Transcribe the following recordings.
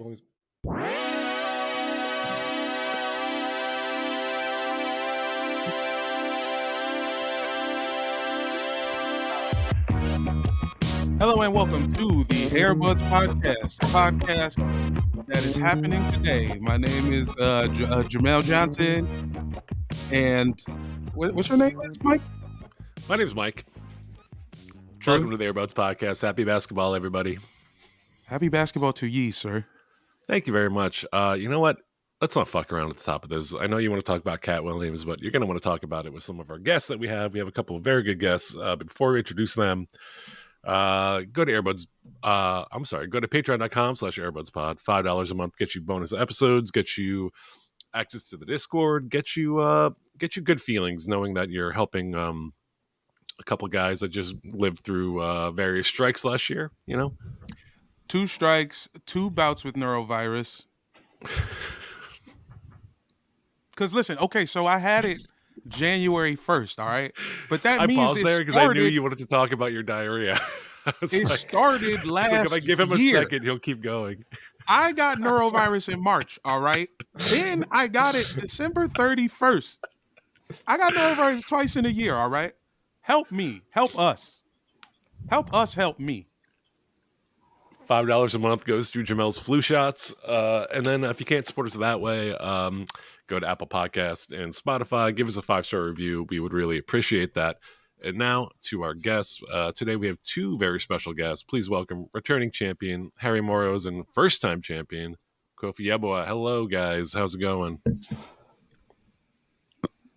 Hello and welcome to the Airbuds Podcast, a podcast that is happening today. My name is Jamel Johnson, and what's your name, Mike? My name's Mike. Welcome to the Airbuds Podcast. Happy basketball, everybody. Happy basketball to ye, sir. Thank you very much. You know what? Let's not fuck around at the top of this. I know you want to talk about Cat Williams, but you're going to want to talk about it with some of our guests that we have. We have a couple of very good guests. But before we introduce them, go to Airbuds. Go to patreon.com/airbudspod. $5 a month gets you bonus episodes, gets you access to the Discord, gets you good feelings knowing that you're helping a couple guys that just lived through various strikes last year. You know, 2 strikes, 2 bouts with neurovirus. Because listen, okay, so I had it January 1st, all right? But that means paused there because I knew you wanted to talk about your diarrhea. Started last year. If I give him a second, he'll keep going. I got neurovirus in March, all right? Then I got it December 31st. I got neurovirus twice in a year, all right? Help me. Help us. Help us help me. $5 a month goes through Jamel's flu shots. And then if you can't support us that way, go to Apple Podcasts and Spotify. Give us a 5-star review. We would really appreciate that. And now to our guests. Today we have 2 very special guests. Please welcome returning champion Harry Moroz and first-time champion Kofie Yeboah. Hello, guys. How's it going?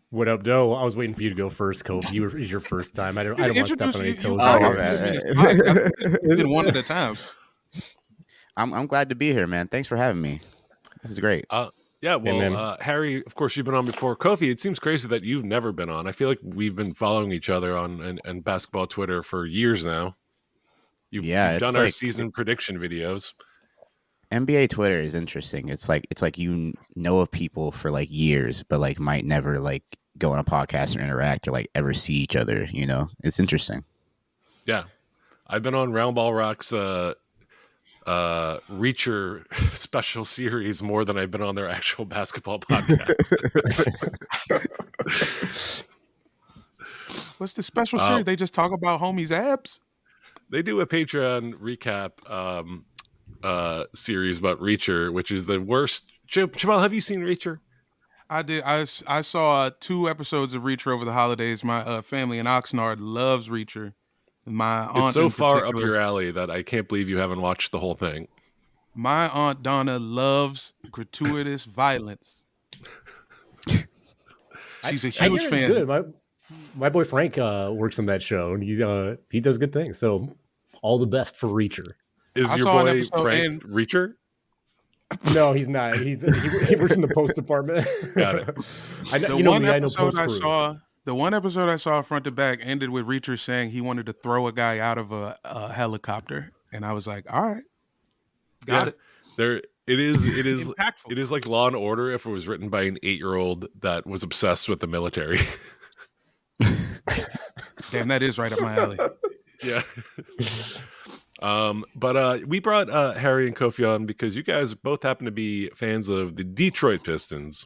What up, Doe? I was waiting for you to go first, Kofi. It's your first time. I don't want to step on any toes. It's been one at a time. I'm glad to be here, man. Thanks for having me. This is great. Yeah, well, Harry, of course, you've been on before. Kofie, it seems crazy that you've never been on. I feel like we've been following each other on and basketball Twitter for years now. You've done our season prediction videos. NBA Twitter is interesting. It's like you know of people for like years, but like might never like go on a podcast or interact or like ever see each other. You know, it's interesting. Yeah, I've been on Round Ball Rock's Reacher special series more than I've been on their actual basketball podcast. What's the special series? They just talk about homies' abs? They do a Patreon recap series about Reacher, which is the worst. Jamal, have you seen Reacher? I did. I saw 2 episodes of Reacher over the holidays. My family in Oxnard loves Reacher. My aunt, it's so far up your alley that I can't believe you haven't watched the whole thing. My aunt Donna loves gratuitous violence. She's a huge fan. Good. My boy Frank works on that show, and he does good things. So all the best for Reacher. Is your boy Frank Reacher? No, he's not. He works in the post department. Got it. The one episode I saw front to back ended with Reacher saying he wanted to throw a guy out of a helicopter, and I was like, "All right, got it." It is impactful. It is like Law and Order if it was written by an 8-year-old that was obsessed with the military. Damn, that is right up my alley. Yeah. But we brought Harry and Kofie on because you guys both happen to be fans of the Detroit Pistons.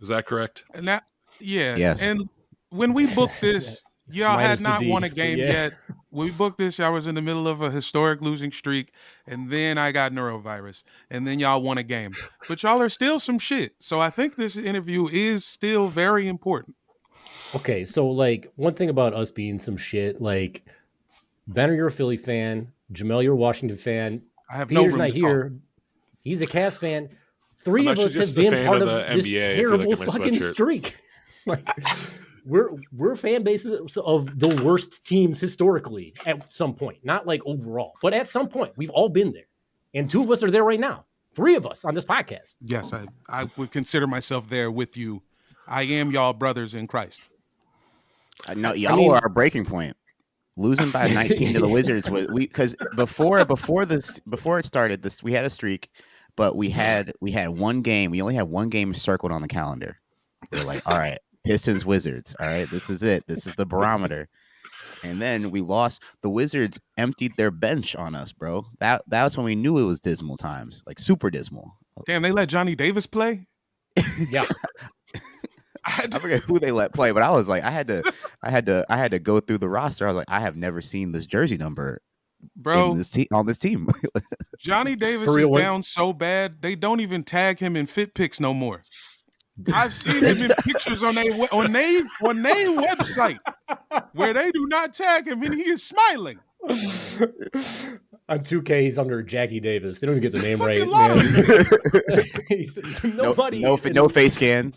Is that correct? And that, yeah. Yes. And when we booked this, y'all had not won a game yet. When we booked this, y'all was in the middle of a historic losing streak, and then I got neurovirus, and then y'all won a game. But y'all are still some shit. So I think this interview is still very important. Okay, so like one thing about us being some shit, like Benner, you're a Philly fan. Jamel, you're a Washington fan. I have Peter's no not here. He's a Cavs fan. 3 of us have been part of this terrible fucking streak. Like, we're fan bases of the worst teams historically at some point, not like overall, but at some point we've all been there, and 2 of us are there right now. 3 of us on this podcast. Yes, I would consider myself there with you. I am y'all brothers in Christ. No, y'all were our breaking point. Losing by 19 to the Wizards was because before it started, we had a streak, but we had one game. We only had one game circled on the calendar. We're like, all right, Pistons Wizards. All right, this is it. This is the barometer. And then we lost. The Wizards emptied their bench on us, bro. That was when we knew it was dismal times, like super dismal. Damn, they let Johnny Davis play? Yeah. I forget who they let play, but I was like, I had to go through the roster. I was like, I have never seen this jersey number, bro, on this team. Johnny Davis is down so bad they don't even tag him in fit pics no more. I've seen him in pictures on their website where they do not tag him and he is smiling. On 2K, he's under Jackie Davis. They don't even get the name right, man. he's nobody. No face scan.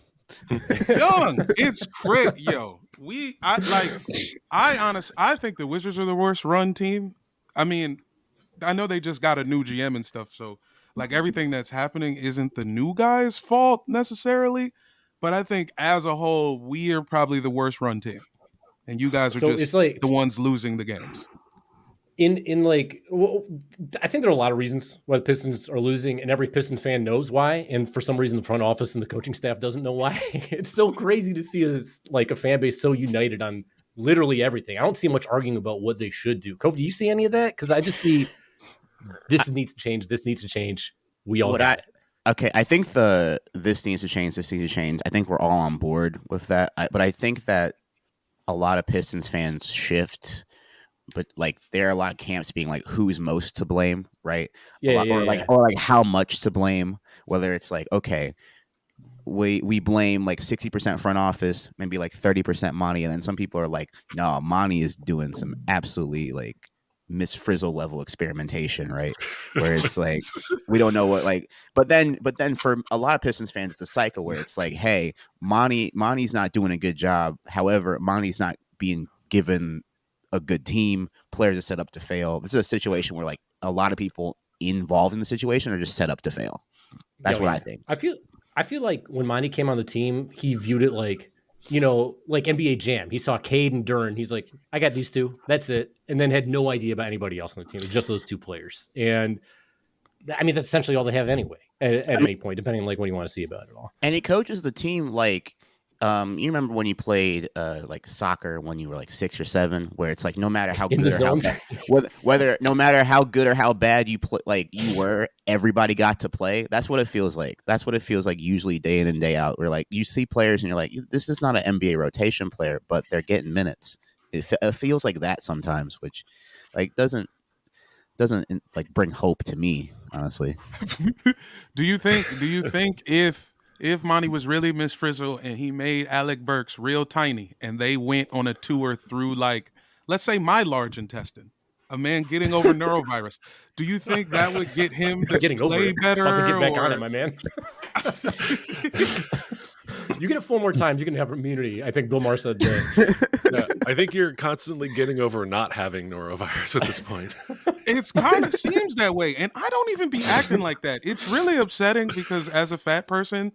Young, it's crazy, yo. I think the Wizards are the worst run team. I mean, I know they just got a new GM and stuff, so like everything that's happening isn't the new guy's fault necessarily, but I think as a whole, we are probably the worst run team, and you guys are just like, the ones losing the games. I think there are a lot of reasons why the Pistons are losing, and every Piston fan knows why. And for some reason, the front office and the coaching staff doesn't know why. It's so crazy to see us like a fan base so united on literally everything. I don't see much arguing about what they should do. Kofie, do you see any of that? Because I just see this needs to change. This needs to change. We all got it. Okay, I think this needs to change. This needs to change. I think we're all on board with that. But I think that a lot of Pistons fans shift. But like there are a lot of camps being like, who's most to blame, right? Or like how much to blame. Whether it's like, okay, we blame like 60% front office, maybe like 30% Monty, and then some people are like, no, Monty is doing some absolutely like Miss Frizzle level experimentation, right? Where it's like we don't know what like. But then for a lot of Pistons fans, it's a cycle where it's like, hey, Monty's not doing a good job. However, Monty's not being given a good team. Players are set up to fail. This is a situation where like a lot of people involved in the situation are just set up to fail. That's what I think. I feel like when Monty came on the team, he viewed it like, like NBA Jam. He saw Cade and Duren. He's like, I got these two. That's it. And then had no idea about anybody else on the team. Just those two players. And I mean, that's essentially all they have anyway at any point, depending on like what you want to see about it all. And he coaches the team like, you remember when you played like soccer when you were like 6 or 7, where it's like no matter how good or how bad, whether no matter how good or how bad you play, like you were, everybody got to play. That's what it feels like. That's what it feels like usually day in and day out. Where like you see players and you're like, this is not an NBA rotation player, but they're getting minutes. It feels like that sometimes, which like doesn't like bring hope to me, honestly. Do you think if Monty was really Miss Frizzle and he made Alec Burks real tiny and they went on a tour through like, let's say my large intestine, a man getting over neurovirus, do you think that would get him to play better? About to get back on it, my man. You get it 4 more times, you can have immunity. I think Bill Maher said that. No, I think you're constantly getting over not having norovirus at this point. It's kind of seems that way. And I don't even be acting like that. It's really upsetting because as a fat person,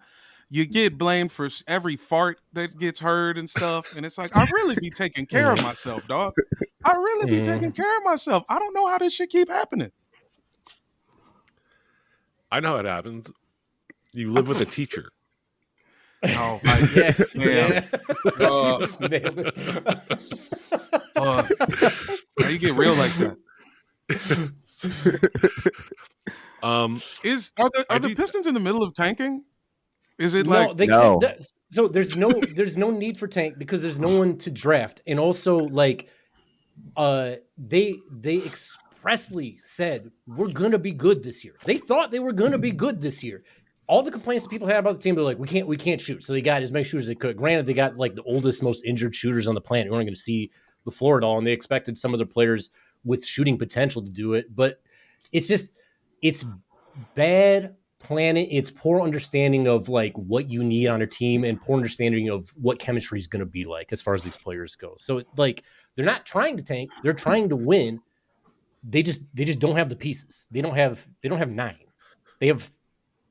you get blamed for every fart that gets heard and stuff. And it's like, I really be taking care of myself, dog. I really be taking care of myself. I don't know how this shit keep happening. I know how it happens. You live with a teacher. Oh, how you get real like that? Are the Pistons in the middle of tanking? Is it no? So there's no need for tank because there's no one to draft, and also like they expressly said we're gonna be good this year. They thought they were gonna be good this year. All the complaints that people had about the team, they're like, we can't shoot. So they got as many shooters as they could. Granted, they got like the oldest, most injured shooters on the planet who aren't going to see the floor at all, and they expected some of the players with shooting potential to do it. But it's bad planning. It's poor understanding of like what you need on a team and poor understanding of what chemistry is going to be like as far as these players go. So like they're not trying to tank; they're trying to win. They just don't have the pieces. They don't have 9. They have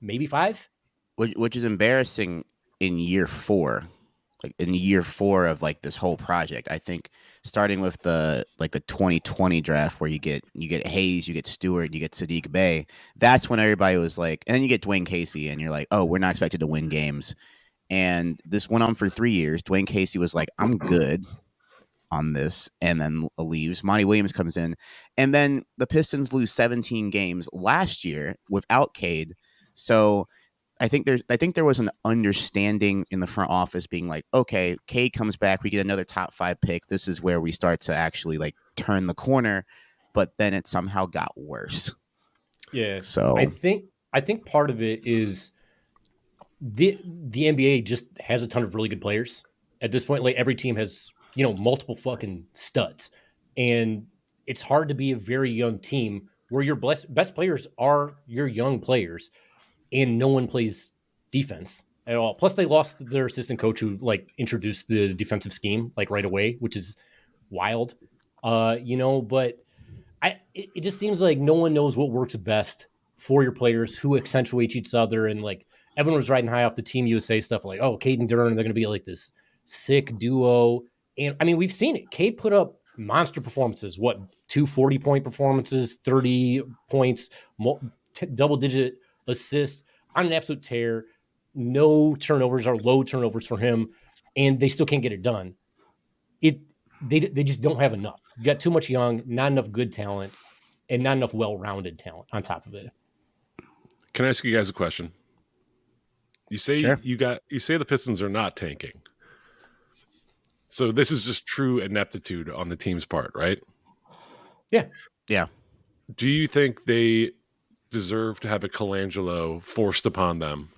maybe 5, which is embarrassing in year 4, like in year 4 of like this whole project. I think starting with the 2020 draft where you get Hayes, you get Stewart, you get Sadiq Bey. That's when everybody was like, and then you get Dwayne Casey, and you're like, oh, we're not expected to win games. And this went on for 3 years. Dwayne Casey was like, I'm good. on this and then leaves. Monty Williams comes in, and then the Pistons lose 17 games last year without Cade. So I think there was an understanding in the front office being like, okay, Cade comes back, we get another top 5 pick. This is where we start to actually like turn the corner. But then it somehow got worse. Yeah. So I think part of it is the NBA just has a ton of really good players at this point. Like every team has, multiple fucking studs, and it's hard to be a very young team where your best players are your young players, and no one plays defense at all. Plus, they lost their assistant coach who like introduced the defensive scheme like right away, which is wild. But it just seems like no one knows what works best for your players, who accentuates each other, and like everyone was riding high off the Team USA stuff, like, oh, Cade and Duran, they're going to be like this sick duo. And I mean, we've seen it. Cade put up monster performances. What, 2 40-point performances, 30 points, double-digit assists on an absolute tear. No turnovers or low turnovers for him, and they still can't get it done. They just don't have enough. You got too much young, not enough good talent, and not enough well-rounded talent on top of it. Can I ask you guys a question? You say sure. you say the Pistons are not tanking. So this is just true ineptitude on the team's part, right? Yeah. Yeah. Do you think they deserve to have a Colangelo forced upon them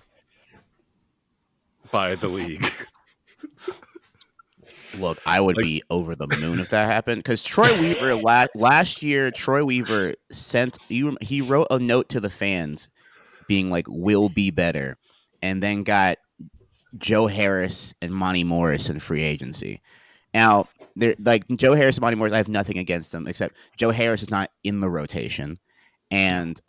by the league? Look, I would be over the moon if that happened, because Troy Weaver last year, he wrote a note to the fans being like, "We'll be better," and then got Joe Harris and Monty Morris in free agency. Now, they're like Joe Harris and Monty Morris, I have nothing against them, except Joe Harris is not in the rotation, and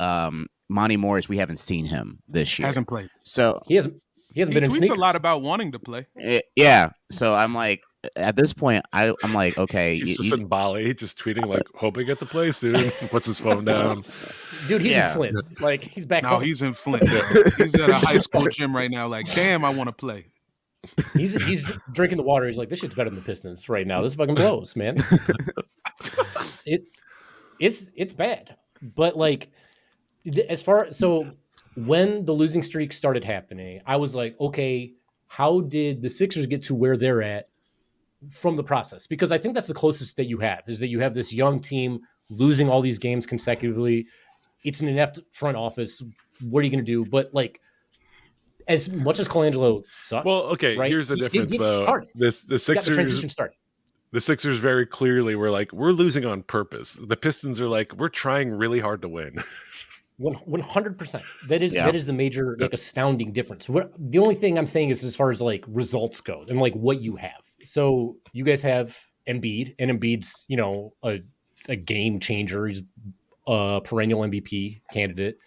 Monty Morris, we haven't seen him this year. Hasn't played. So he hasn't been in tweets sneakers. A lot about wanting to play. Yeah. So I'm like, at this point, I'm like, okay. He's just in Bali, just tweeting like, hoping at the play soon. Puts his phone down. Dude, he's in Flint. Like, he's back home. He's in Flint. He's at a high school gym right now. Like, damn, I want to play. He's drinking the water. He's like, this shit's better than the Pistons right now. This fucking blows, man. It's bad. But like, so when the losing streak started happening, I was like, okay, how did the Sixers get to where they're at from the process? Because I think that's the closest that you have, is that you have this young team losing all these games consecutively. It's an inept front office. What are you going to do? But like, as much as Colangelo sucks, well, okay, right? Here's the difference though. The Sixers very clearly were like, we're losing on purpose. The Pistons are like, we're trying really hard to win. 100%. That is the major like astounding difference. The only thing I'm saying is as far as like results go and like what you have. So you guys have Embiid, and Embiid's a game changer. He's a perennial MVP candidate.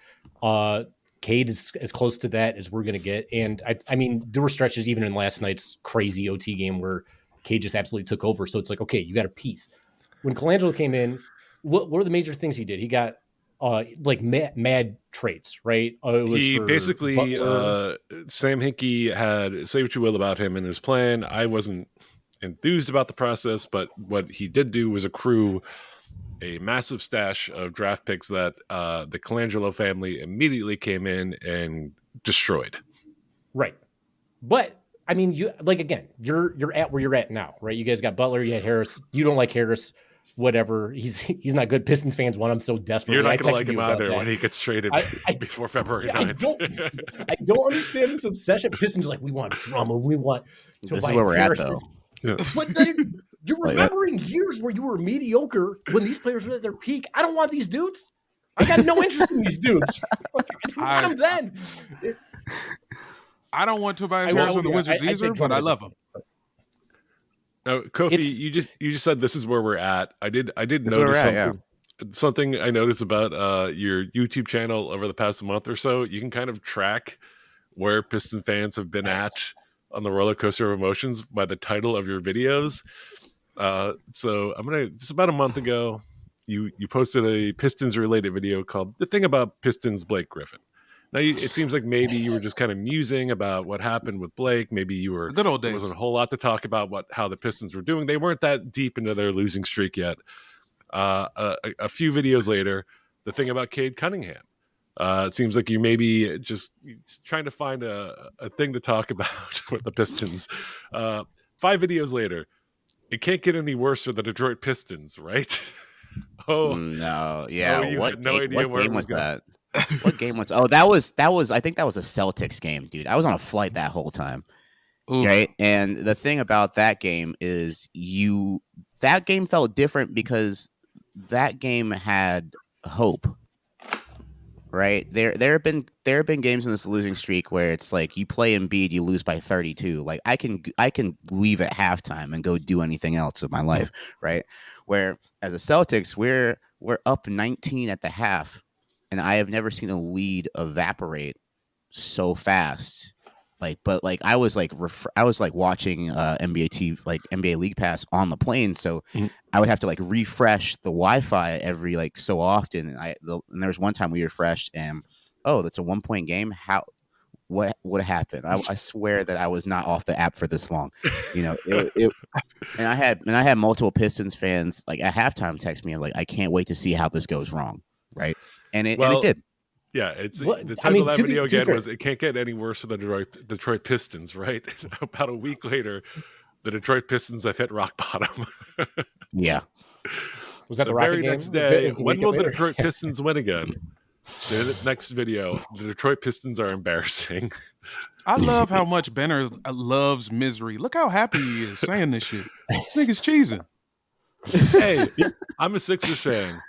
Cade is as close to that as we're going to get. And I mean, there were stretches even in last night's crazy OT game where Cade just absolutely took over. So it's like, okay, you got a piece. When Colangelo came in, what were the major things he did? He got like mad traits, right? He basically, Sam Hinkie had, say what you will about him and his plan. I wasn't enthused about the process, but what he did do was accrue a massive stash of draft picks that the Colangelo family immediately came in and destroyed. Right. But I mean, you're at where you're at now, right? You guys got Butler, you had Harris. You don't like Harris, whatever. He's not good. Pistons fans want him so desperately. You're not going to like him either when he gets traded before February 9th. I don't understand this obsession. Pistons are like, we want Drummond, we want Tobias Harris. This is where we're at, though. Yeah. But you're remembering years where you were mediocre when these players were at their peak. I don't want these dudes. I got no interest in these dudes. I want them then. I don't want Tobias Harris on the Wizards either, but I love him. Now, Kofie, you just said this is where we're at. I did notice something I noticed about your YouTube channel over the past month or so. You can kind of track where Piston fans have been at on the roller coaster of emotions by the title of your videos. So just about a month ago, you posted a Pistons related video called "The Thing About Pistons Blake Griffin," Now, it seems like maybe you were just kind of musing about what happened with Blake. Maybe you were. The good old days. There wasn't a whole lot to talk about how the Pistons were doing. They weren't that deep into their losing streak yet. A few videos later, the thing about Cade Cunningham. It seems like you maybe just trying to find a thing to talk about with the Pistons. 5 videos later, it can't get any worse for the Detroit Pistons, right? No, yeah. You had no idea where it was going. What game was? Oh, that was. I think that was a Celtics game, dude. I was on a flight that whole time. Oof. Right, and the thing about that game is that game felt different because that game had hope. Right, there have been games in this losing streak where it's like you play Embiid, you lose by 32. Like I can leave at halftime and go do anything else with my life, right? Where as a Celtics, we're up 19 at the half, and I have never seen a lead evaporate so fast. I was watching NBA TV, like NBA League Pass on the plane, so I would have to like refresh the Wi-Fi every like so often. And there was one time we refreshed, and that's a 1-point game. What happened? I swear that I was not off the app for this long, and I had multiple Pistons fans like at halftime text me like, I can't wait to see how this goes wrong, right? And it did. Yeah, the title of that video again was "It can't get any worse for the Detroit Pistons." Right? About a week later, the Detroit Pistons have hit rock bottom. Yeah, was that the very next day? When will the Detroit Pistons win again? The next video: the Detroit Pistons are embarrassing. I love how much Benner loves misery. Look how happy he is saying this shit. This nigga's cheesing. Hey, I'm a Sixers fan.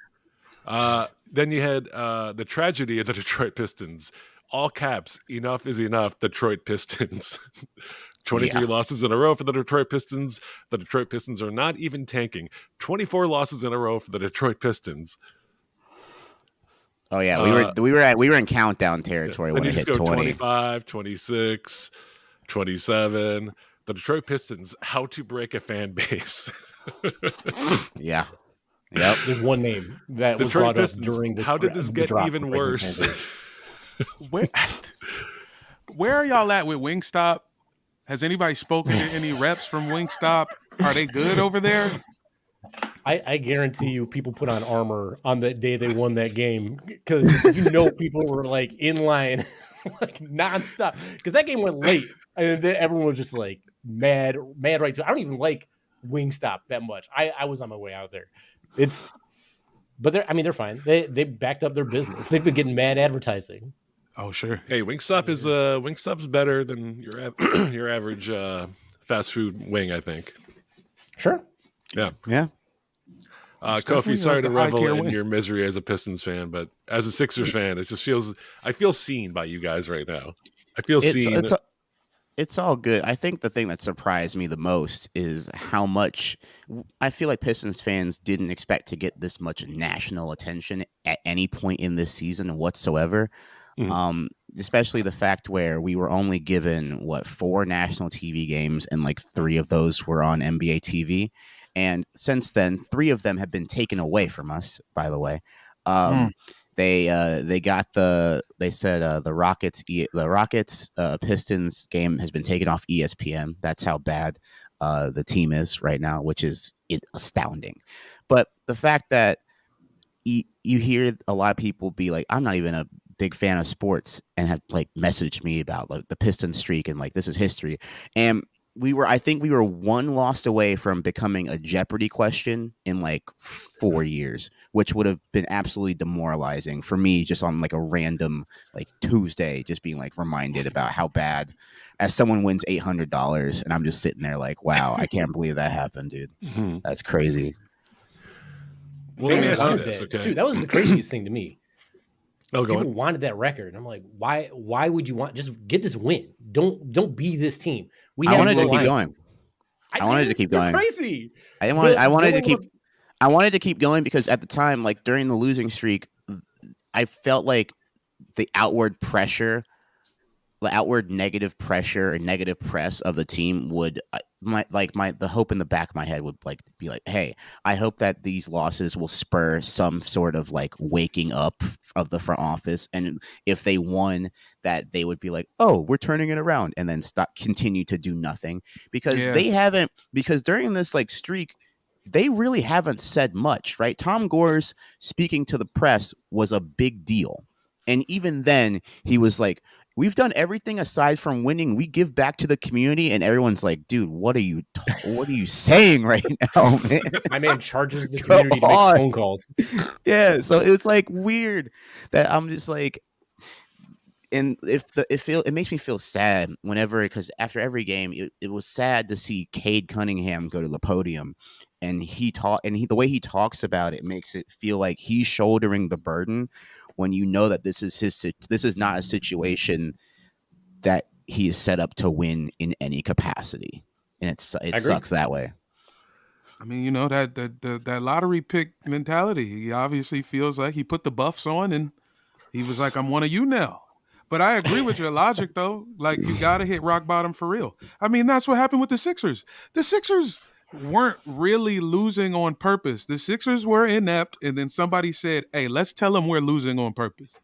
Then you had the tragedy of the Detroit Pistons. All caps, enough is enough, Detroit Pistons. 23 losses in a row for the Detroit Pistons. The Detroit Pistons are not even tanking. 24 losses in a row for the Detroit Pistons. Oh, yeah. We were in countdown territory when it hit 20. 25, 26, 27. The Detroit Pistons, how to break a fan base. Yeah. Yep. There's one name that was brought up during this. How did this get even worse? Where are y'all at with Wingstop? Has anybody spoken to any reps from Wingstop? Are they good over there? I guarantee you people put on armor on the day they won that game because people were like in line like nonstop because that game went late and everyone was just like mad right to. I don't even like Wingstop that much. I was on my way out there. But they're fine. They backed up their business. They've been getting mad advertising. Oh sure. Hey, Wingstop's better than your average fast food wing, I think. Sure. Yeah. Yeah. Kofie, sorry to revel in your misery as a Pistons fan, but as a Sixers fan, it just I feel seen by you guys right now. I feel seen. It's all good. I think the thing that surprised me the most is how much I feel like Pistons fans didn't expect to get this much national attention at any point in this season whatsoever. Mm-hmm. Especially the fact where we were only given 4 national TV games and like 3 of those were on NBA TV. And since then, 3 of them have been taken away from us, by the way. They said the Rockets Pistons game has been taken off ESPN. That's how bad the team is right now, which is astounding. But the fact that you hear a lot of people be like, I'm not even a big fan of sports, and have like messaged me about like the Pistons streak and like this is history. And I think we were 1 loss away from becoming a Jeopardy question in like 4 years, which would have been absolutely demoralizing for me just on like a random like Tuesday, just being like reminded about how bad as someone wins $800 and I'm just sitting there like, wow, I can't believe that happened, dude. That's crazy. Well, let me ask you this, okay? Dude, that was the craziest thing to me. People wanted that record. And I'm like, why would you just get this win? Don't be this team. I wanted to keep going. I wanted to keep going. Crazy. I wanted to keep going because at the time, like during the losing streak, I felt like the outward negative pressure and negative press of the team would the hope in the back of my head would like be like, hey, I hope that these losses will spur some sort of like waking up of the front office, and if they won, that they would be like, oh, we're turning it around, and then continue to do nothing, because because during this like streak, they really haven't said much, right? Tom Gore's speaking to the press was a big deal, and even then he was like, we've done everything aside from winning. We give back to the community, and everyone's like, "Dude, what are you saying right now, man?" My man charges the community to make phone calls. Yeah, so it's like weird that I'm just like, and it makes me feel sad whenever, because after every game, it was sad to see Cade Cunningham go to the podium, and the way he talks about it makes it feel like he's shouldering the burden, when you know that this is not a situation that he is set up to win in any capacity, and it sucks that way. I mean, that lottery pick mentality. He obviously feels like he put the buffs on, and he was like, "I'm one of you now." But I agree with your logic, though. Like, you got to hit rock bottom for real. I mean, that's what happened with the Sixers. The Sixers weren't really losing on purpose. The Sixers were inept, and then somebody said, hey, let's tell them we're losing on purpose.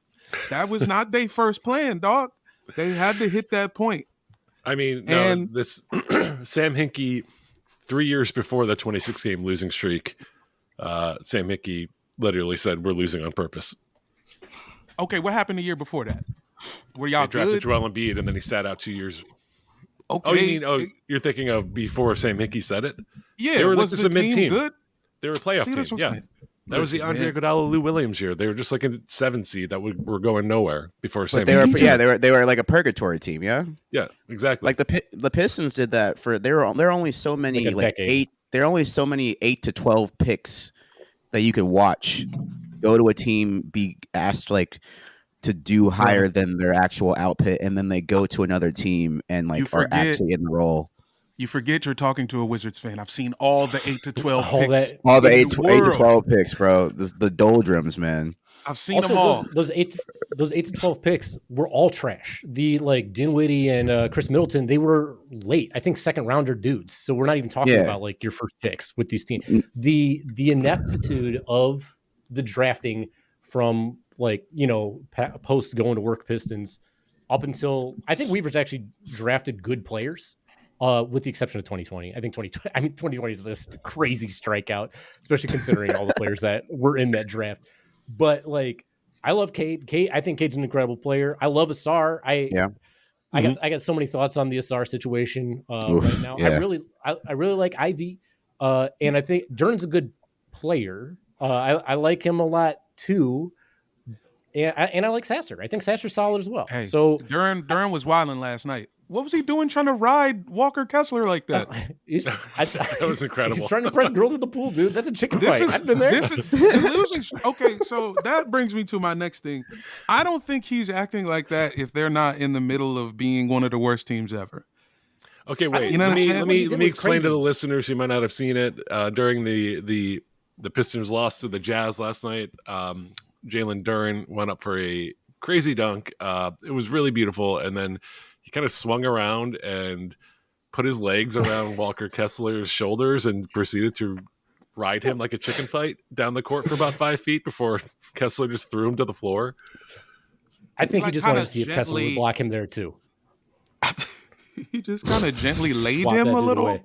That was not their first plan, dog. They had to hit that point. I mean, this Sam Hinkie, 3 years before the 26-game losing streak, Sam Hinkie literally said, we're losing on purpose. Okay, what happened the year before that? Were y'all drafted good? Joel Embiid, and then he sat out 2 years. Okay. You're thinking of before Sam Hinkie said it? Yeah, they were was like the just a mid-team good? They were a playoff team. Yeah, that was the Andre Iguodala, Lou Williams year. They were just like a 7 seed that were going nowhere before Sam. They were like a purgatory team. Yeah, exactly. Like the Pistons did that for there are only so many there are only so many 8 to 12 picks that you can watch go to a team, be asked like to do higher than their actual output, and then they go to another team and like are actually in the role. You forget you're talking to a Wizards fan. I've seen all the 8 to 12 picks. All the 8 to 12 picks, bro. The doldrums, man. I've seen them all. Those 8 to 12 picks were all trash. The like Dinwiddie and Chris Middleton, they were late. I think second rounder dudes. So we're not even talking about like your first picks with these teams. The ineptitude of the drafting from like, post going to work Pistons up until I think Weaver's actually drafted good players. With the exception of 2020. I think 2020 is this crazy strikeout, especially considering all the players that were in that draft. But like, I love Cade. I think Cade's an incredible player. I love Asar. I got so many thoughts on the Asar situation right now. Yeah. I really like Ivy, and I think Duren's a good player. I like him a lot too. And I like Sasser. I think Sasser's solid as well. Hey, so Duren was wilding last night. What was he doing trying to ride Walker Kessler like that? That was incredible. He's trying to press girls at the pool, dude. That's a chicken fight. I've been there. Losing. Okay, so that brings me to my next thing. I don't think he's acting like that if they're not in the middle of being one of the worst teams ever. Okay, wait. Let me explain to the listeners who might not have seen it. During the Pistons loss to the Jazz last night, Jalen Duren went up for a crazy dunk. It was really beautiful, and then he kind of swung around and put his legs around Walker Kessler's shoulders and proceeded to ride him like a chicken fight down the court for about 5 feet before Kessler just threw him to the floor. I think he just wanted to see if Kessler would block him there too. He just kind of gently laid him a little. Away.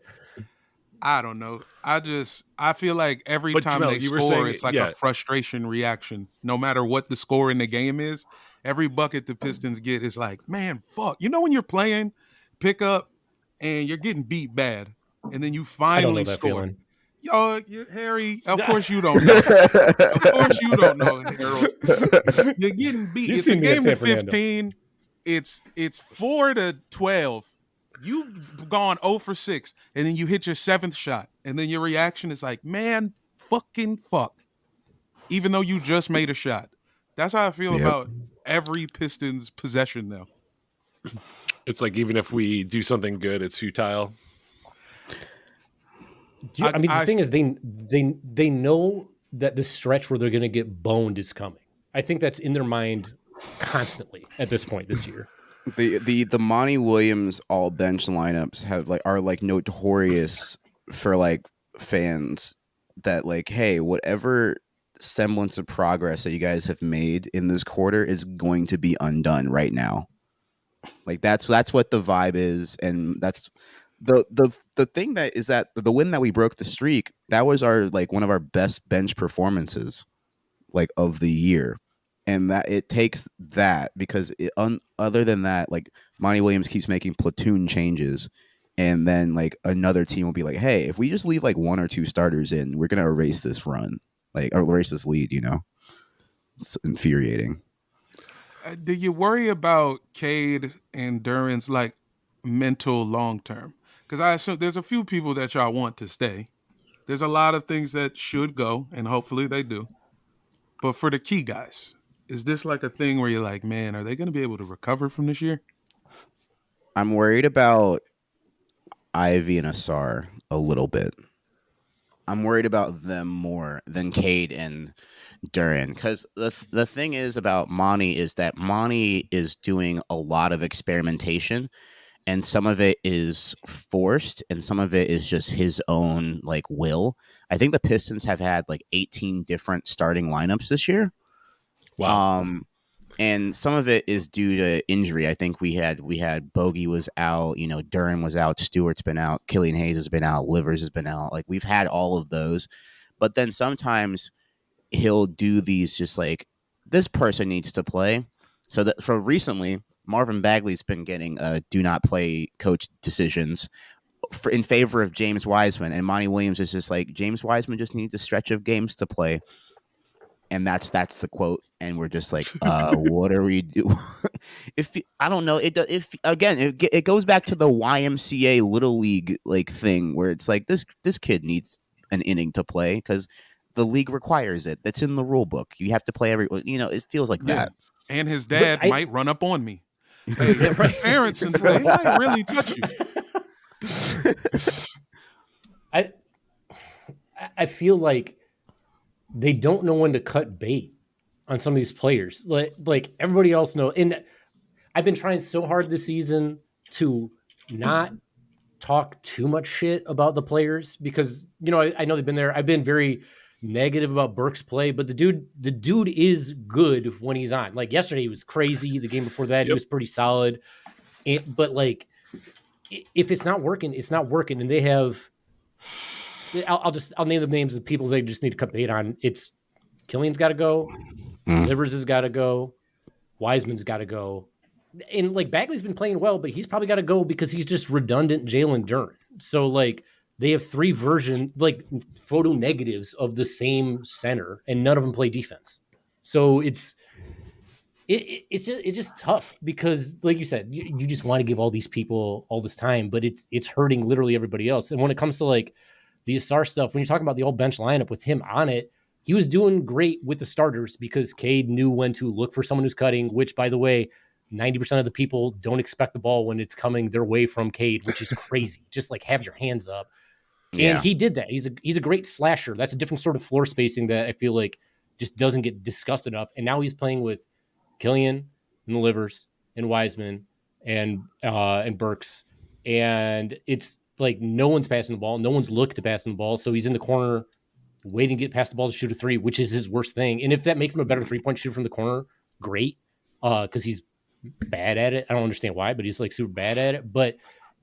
I don't know. I feel like every time they score, it's like a frustration reaction. No matter what the score in the game is, every bucket the Pistons get is like, man, fuck. You know when you're playing pickup and you're getting beat bad, and then you finally score. Yo, Harry, of course you don't know. Of course you don't know, Harold. You're getting beat. It's a game of 15. It's 4-12. You've gone 0 for 6, and then you hit your 7th shot, and then your reaction is like, man, fucking fuck. Even though you just made a shot. That's how I feel about every Pistons possession now. It's like even if we do something good, it's futile. Yeah, the thing is, they know that the stretch where they're going to get boned is coming. I think that's in their mind constantly at this point this year. The Monty Williams all bench lineups are notorious for fans that hey, whatever semblance of progress that you guys have made in this quarter is going to be undone right now. That's what the vibe is, and that's the thing that is that the win that we broke the streak, that was our one of our best bench performances of the year. And that it takes that because other than that, Monty Williams keeps making platoon changes, and then another team will be like, hey, if we just leave one or two starters in, we're gonna erase this run, or erase this lead. It's infuriating. Do you worry about Cade and Duren's mental long term? Because I assume there's a few people that y'all want to stay. There's a lot of things that should go, and hopefully they do. But for the key guys, is this a thing where you're like, man, are they going to be able to recover from this year? I'm worried about Ivy and Asar a little bit. I'm worried about them more than Cade and Duren, because the thing is about Monty is that Monty is doing a lot of experimentation, and some of it is forced and some of it is just his own will. I think the Pistons have had 18 different starting lineups this year. Wow. And some of it is due to injury. I think we had Bogey was out, Duren was out, Stewart's been out, Killian Hayes has been out, Livers has been out. We've had all of those. But then sometimes he'll do these just this person needs to play. So recently, Marvin Bagley's been getting do not play coach decisions in favor of James Wiseman, and Monty Williams is just James Wiseman just needs a stretch of games to play. And that's the quote, and we're just what are we do? I don't know, it goes back to the YMCA Little League thing where it's this kid needs an inning to play because the league requires it. That's in the rule book. You have to play every. It feels like that. And his dad might run up on me. Hey, parents and they might really touch you. I feel like they don't know when to cut bait on some of these players. Like everybody else knows. And I've been trying so hard this season to not talk too much shit about the players because, I know they've been there. I've been very negative about Burks' play, but the dude is good when he's on. Yesterday he was crazy. The game before that, he was pretty solid. But if it's not working, it's not working. And they have, I'll name the names of the people they just need to cut bait on. It's Killian's got to go. Livers has got to go. Wiseman's got to go. And Bagley's been playing well, but he's probably got to go because he's just redundant Jalen Duren. So they have three photo negatives of the same center, and none of them play defense. So it's just tough because, like you said, you just want to give all these people all this time, but it's hurting literally everybody else. And when it comes to the Asar stuff, when you're talking about the old bench lineup with him on it, he was doing great with the starters because Cade knew when to look for someone who's cutting, which, by the way, 90% of the people don't expect the ball when it's coming their way from Cade, which is crazy. Just have your hands up. Yeah. And he did that. He's a great slasher. That's a different sort of floor spacing that I feel just doesn't get discussed enough. And now he's playing with Killian and the Livers and Wiseman and Burks. And it's no one's passing the ball. No one's looked to passing the ball. So he's in the corner waiting to get past the ball to shoot a three, which is his worst thing. And if that makes him a better 3-point shooter from the corner, great. Because he's bad at it. I don't understand why, but he's super bad at it. But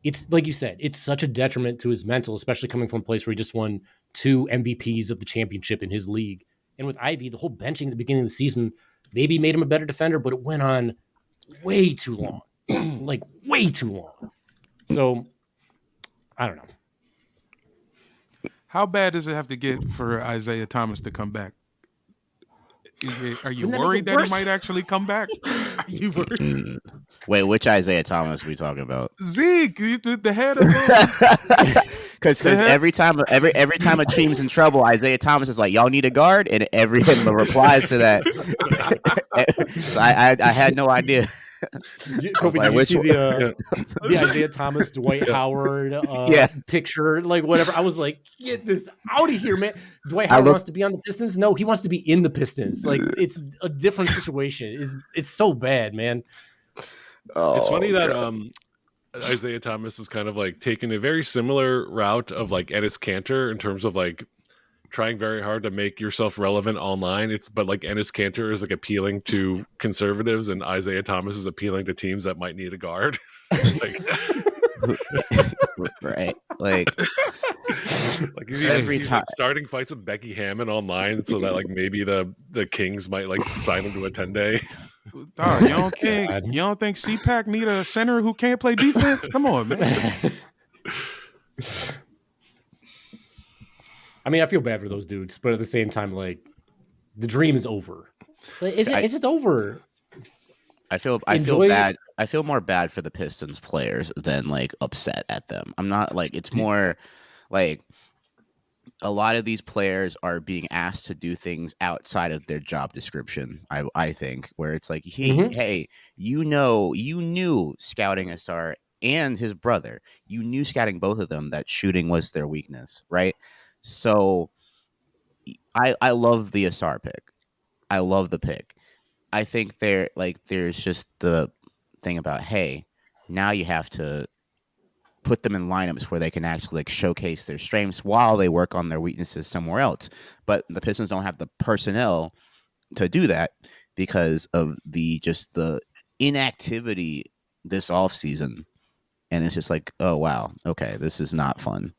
it's like you said, it's such a detriment to his mental, especially coming from a place where he just won 2 MVPs of the championship in his league. And with Ivy, the whole benching at the beginning of the season maybe made him a better defender, but it went on way too long. Way too long. So I don't know. How bad does it have to get for Isaiah Thomas to come back? Are you worried that he might actually come back? Are you worried? Wait, which Isaiah Thomas are we talking about? Zeke, the head of because every time a team's in trouble, Isaiah Thomas is like, y'all need a guard, and the replies to that. So I had no idea. Kofie, did you see the Isaiah Thomas, Dwight Howard picture, whatever? I was like, get this out of here, man. Dwight Howard wants to be on the Pistons? No, he wants to be in the Pistons. It's a different situation. It's so bad, man. It's funny that Isaiah Thomas is kind of like taking a very similar route of like Enes Kanter in terms of like trying very hard to make yourself relevant online. But like Enes Kanter is like appealing to conservatives, and Isaiah Thomas is appealing to teams that might need a guard. Right, like he's like starting fights with Becky Hammon online, so that like maybe the Kings might like sign him to a 10-day. Oh, you don't think CPAC need a center who can't play defense? Come on, man. I mean, I feel bad for those dudes, but at the same time, like, the dream is over. It's just over. I feel bad. I feel more bad for the Pistons players than like upset at them. I'm not like, it's more like a lot of these players are being asked to do things outside of their job description. I think, where it's like, hey, you knew scouting a star and his brother, you knew scouting both of them that shooting was their weakness, right? So I love the Asar pick. I love the pick. I think there's just the thing about, hey, now you have to put them in lineups where they can actually like showcase their strengths while they work on their weaknesses somewhere else. But the Pistons don't have the personnel to do that because of the inactivity this offseason. And it's just like, oh wow, okay, this is not fun.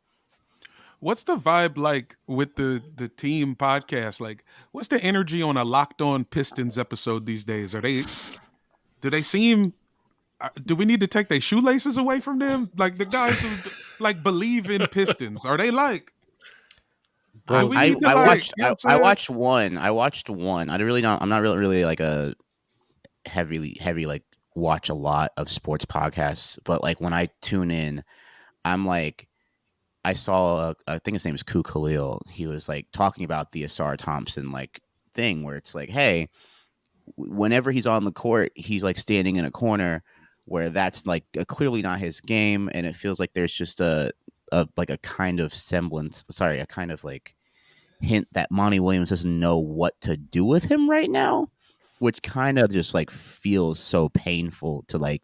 What's the vibe like with the team podcast? Like, what's the energy on a Locked On Pistons episode these days? Do they seem? Do we need to take their shoelaces away from them? Like the guys who like believe in Pistons, are they like? I watched one. I'm not really like a heavy like watch a lot of sports podcasts, but like when I tune in, I'm like, I saw I think his name is Ku Khalil. He was like talking about the Asar Thompson like thing where it's like, hey, whenever he's on the court, he's like standing in a corner where that's like clearly not his game, and it feels like there's just a kind of semblance, a kind of like hint that Monty Williams doesn't know what to do with him right now, which kind of just like feels so painful to like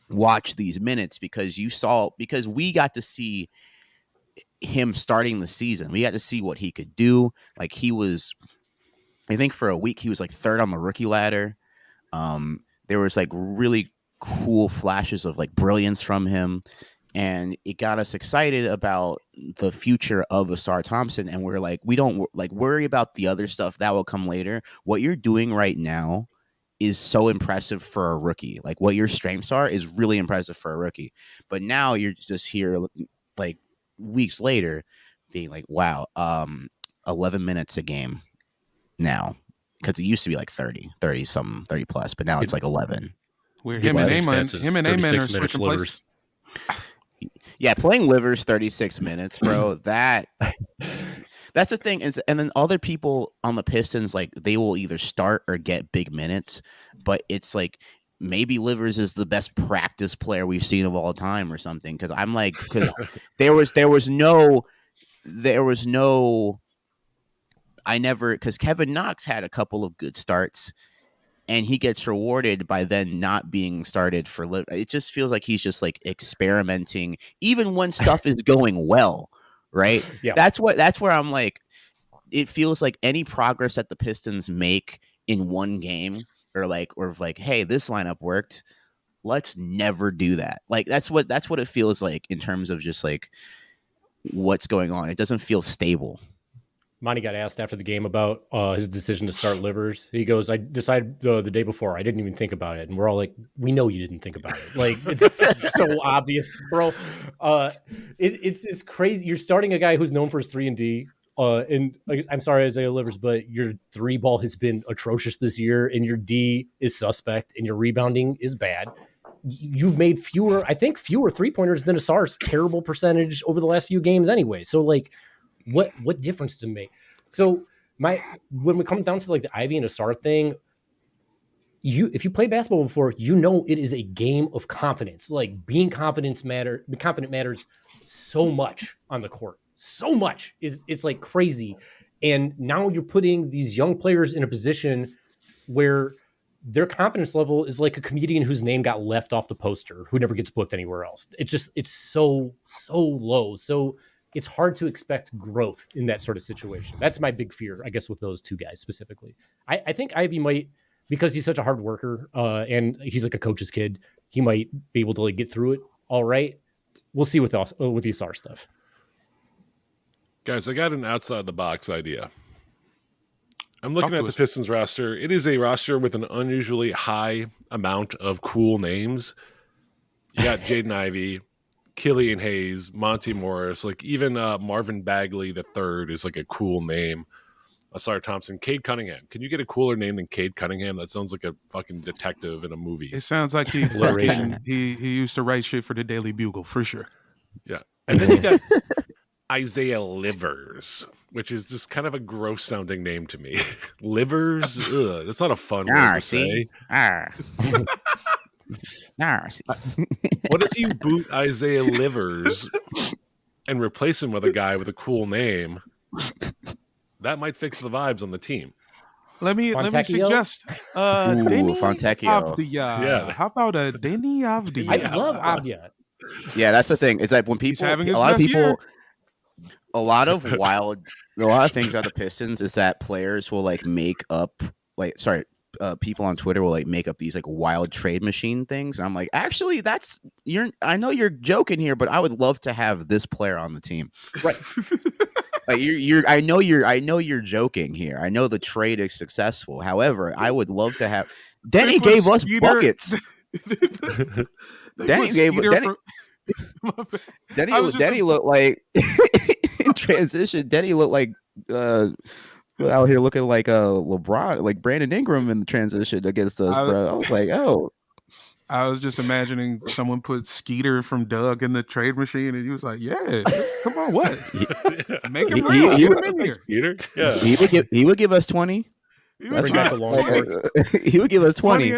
watch these minutes because we got to see him starting the season. We got to see what he could do. Like he was, I think for a week he was like third on the rookie ladder. There was like really cool flashes of like brilliance from him, and it got us excited about the future of Asar Thompson. And we're like, we don't like worry about the other stuff that will come later. What you're doing right now is so impressive for a rookie. Like what your strengths are is really impressive for a rookie. But now you're just here like weeks later being like, wow, 11 minutes a game now. Because it used to be like 30 plus, but now it's like 11. Where him and Amen are switching places. Yeah, playing Livers 36 minutes, bro. That's the thing. And then other people on the Pistons, like they will either start or get big minutes, but it's like maybe Livers is the best practice player we've seen of all time or something. Because I'm like, because there was no. Because Kevin Knox had a couple of good starts, and he gets rewarded by then not being started for live. It just feels like he's just like experimenting, even when stuff is going well, right? Yeah. That's where I'm like, it feels like any progress that the Pistons make in one game, or like, hey, this lineup worked. Let's never do that. Like that's what it feels like in terms of just like what's going on. It doesn't feel stable. Monty got asked after the game about his decision to start Livers. He goes, I decided the day before. I didn't even think about it. And we're all like, we know you didn't think about it. Like, it's so obvious, bro. It's crazy. You're starting a guy who's known for his 3-and-D. And I'm sorry, Isaiah Livers, but your 3-ball has been atrocious this year, and your D is suspect, and your rebounding is bad. You've made fewer 3-pointers than Asar's terrible percentage over the last few games anyway. So, like, what difference does it make? So when we come down to like the Ivy and Asar thing, if you play basketball before, you know it is a game of confidence. Like being confident matters so much on the court. So much it's like crazy. And now you're putting these young players in a position where their confidence level is like a comedian whose name got left off the poster, who never gets booked anywhere else. It's so low. So it's hard to expect growth in that sort of situation. That's my big fear, I guess, with those two guys specifically. I think Ivy might, because he's such a hard worker and he's like a coach's kid, he might be able to like get through it all right. We'll see with the Asar stuff. Guys, I got an outside the box idea. I'm looking at the Pistons roster. It is a roster with an unusually high amount of cool names. You got Jaden Ivey, Killian Hayes, Monty Morris, like even Marvin Bagley III is like a cool name. Asar Thompson, Cade Cunningham. Can you get a cooler name than Cade Cunningham? That sounds like a fucking detective in a movie. It sounds like he used to write shit for the Daily Bugle for sure. Yeah, and then you got Isaiah Livers, which is just kind of a gross sounding name to me. Livers, that's not a fun word to say. What if you boot Isaiah Livers and replace him with a guy with a cool name? That might fix the vibes on the team. Let me suggest Fontecchio. Yeah. How about a Deni Avdia? I love Avdia. Yeah, that's the thing. It's like when people, a lot of things are the Pistons is that players will like make up people on Twitter will like make up these like wild trade machine things. And I'm like, actually, I know you're joking here, but I would love to have this player on the team. Right. Like I know you're joking here. I know the trade is successful. However, I would love to have Denny gave us buckets. Denny looked like in transition. Denny looked like out here looking like LeBron, like Brandon Ingram in the transition against us, bro. I was like, oh. I was just imagining someone put Skeeter from Doug in the trade machine, and he was like, "Yeah, come on, what? Make him real. Put him in here." Skeeter, yeah, he would give us 20. He would give us 20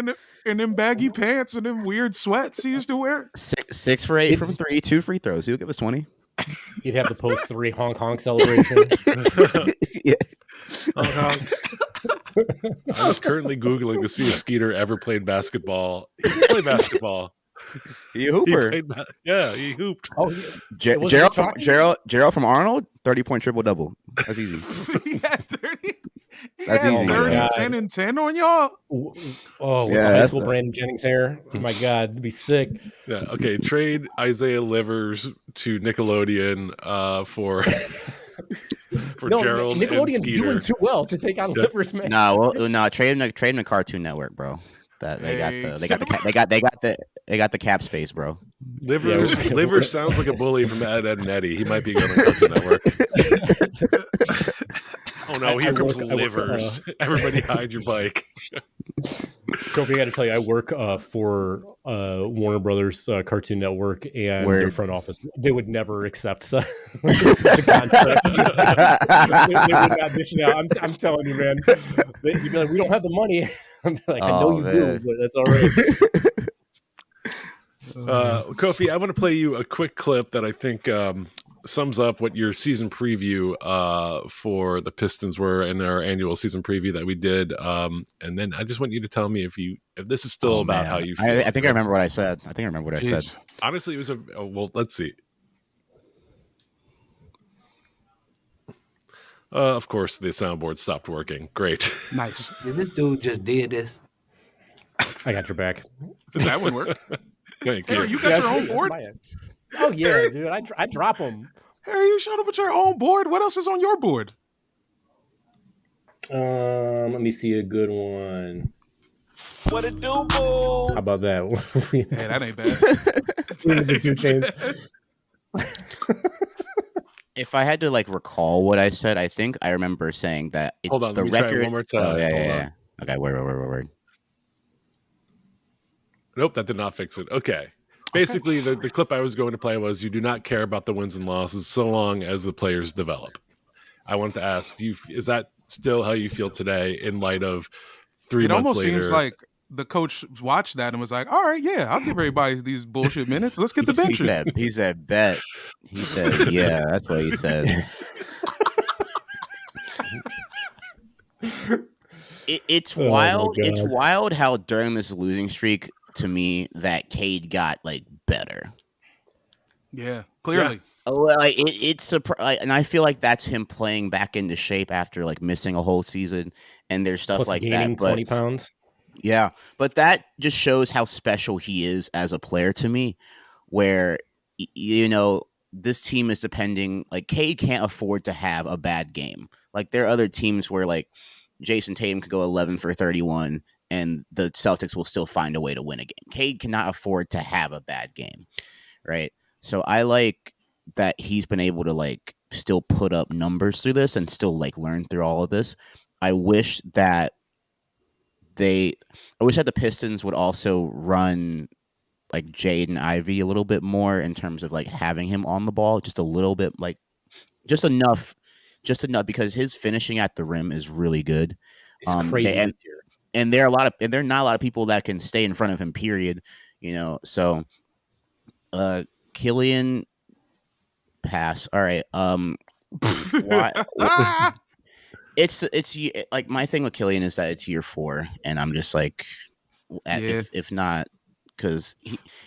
and them baggy pants and them weird sweats he used to wear. 6 for 8 from 3, 2 free throws. He would give us 20. He'd have the post 3 Hong Kong celebration. Yeah. Hong Kong. I'm currently Googling to see if Skeeter ever played basketball. He did play basketball. He a hooper. He hooped. Oh, yeah. Gerald from Arnold, 30-point triple-double. That's easy. He had 30. That's easy. 30, 10, and 10 on y'all. Oh, yeah, high school Brandon Jennings hair. Oh my God, it'd be sick. Yeah. Okay. Trade Isaiah Livers to Nickelodeon for Gerald. Nickelodeon's and Skeeter. doing too well to take on Livers, man. Trade him to Cartoon Network, bro. That they got the cap space, bro. Livers sounds like a bully from Ed, Edd and Eddy. He might be going to Cartoon Network. Oh no! Here comes Livers. Everybody hide your bike. Kofie, I got to tell you, I work for Warner Brothers Cartoon Network, and their front office. They would never accept such a contract. they would not dish it out. I'm telling you, man. You'd be like, "We don't have the money." I'm like, "I know you do, but that's all right." Kofie, I want to play you a quick clip that I think sums up what your season preview for the Pistons were in our annual season preview that we did, and then I just want you to tell me if this is still about how you feel. I think I remember what I said. I said. Honestly, it was well. Let's see. Of course, the soundboard stopped working. Great. Nice. This dude just did this. I got your back. That would work. Thank Harry, you got your own board? Oh, yeah, dude. I drop them. Harry, you showed up with your own board. What else is on your board? Let me see a good one. What it do, boo? How about that? Hey, that ain't bad. The 2 Chainz. If I had to recall what I said, I think I remember saying that. Hold on, the let me record. try it one more time. Oh, yeah. Okay, word. Nope, that did not fix it. Okay. Basically, the clip I was going to play was, you do not care about the wins and losses so long as the players develop. I wanted to ask, is that still how you feel today in light of 3 months later? It almost seems like the coach watched that and was like, all right, yeah, I'll give everybody these bullshit minutes. Let's get the bench. He said, bet. He said, yeah, that's what he said. It's wild. It's wild how during this losing streak, to me, that Cade got like better. Yeah, clearly. Yeah. Like it's and I feel like that's him playing back into shape after like missing a whole season, and there's stuff plus like gaining that. But 20 pounds. Yeah, but that just shows how special he is as a player to me. Where this team is depending. Like Cade can't afford to have a bad game. Like there are other teams where like Jason Tatum could go 11 for 31 and the Celtics will still find a way to win a game. Cade cannot afford to have a bad game, right? So I like that he's been able to like still put up numbers through this and still like learn through all of this. I wish that the Pistons would also run like Jaden Ivey a little bit more in terms of like having him on the ball just a little bit, like just enough because his finishing at the rim is really good. It's crazy. And there are not a lot of people that can stay in front of him, period. So Killian pass. All right. Why? It's like my thing with Killian is that it's year 4, and I'm just like, if not, because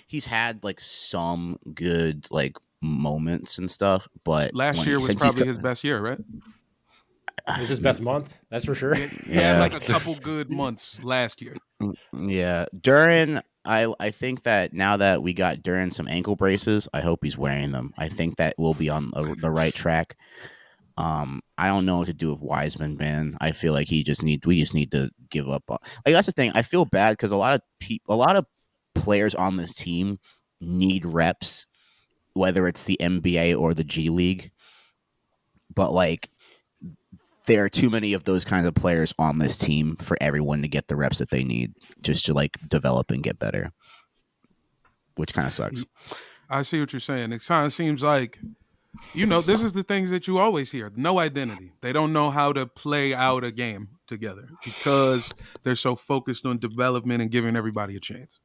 he's had like some good like moments and stuff, but last year was probably his best year, right? It was his best month, that's for sure. He had like a couple good months last year. Yeah, Duren. I think that now that we got Duren some ankle braces, I hope he's wearing them. I think that we'll be on the right track. I don't know what to do with Wiseman, man. I feel like we just need to give up on. Like that's the thing. I feel bad because a lot of players on this team need reps, whether it's the NBA or the G League. But like, there are too many of those kinds of players on this team for everyone to get the reps that they need just to like develop and get better, which kind of sucks. I see what you're saying. It kind of seems like, this is the things that you always hear. No identity. They don't know how to play out a game together because they're so focused on development and giving everybody a chance.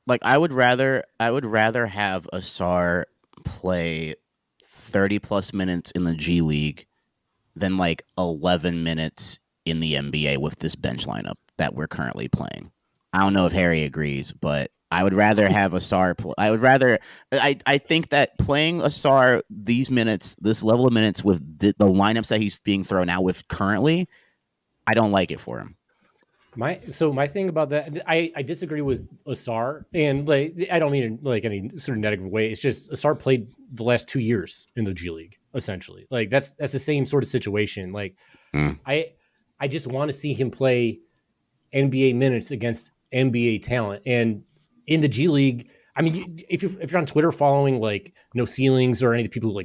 Like I would rather have Asar play 30 plus minutes in the G League than like 11 minutes in the NBA with this bench lineup that we're currently playing. I don't know if Harry agrees, but I would rather have Asar. I think that playing Asar these minutes, this level of minutes with the lineups that he's being thrown out with currently, I don't like it for him. My thing about that, I disagree with Asar, and like I don't mean in like any sort of negative way. It's just Asar played the last 2 years in the G League, essentially. Like that's the same sort of situation. Like I just want to see him play NBA minutes against NBA talent, and in the G League. I mean, if you're on Twitter following like No Ceilings or any of the people who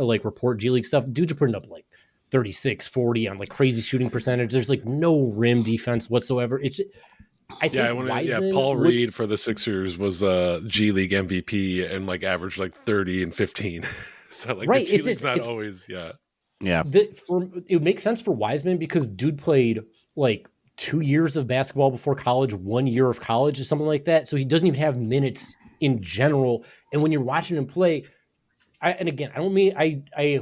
like report G League stuff, dudes are putting up like 36, 40 on like crazy shooting percentage. There's like no rim defense whatsoever. Paul Reed for the Sixers was a G League MVP and like averaged like 30 and 15. So like right, the G League's not always it makes sense for Wiseman because dude played like 2 years of basketball before college, 1 year of college or something like that. So he doesn't even have minutes in general. And when you're watching him play, I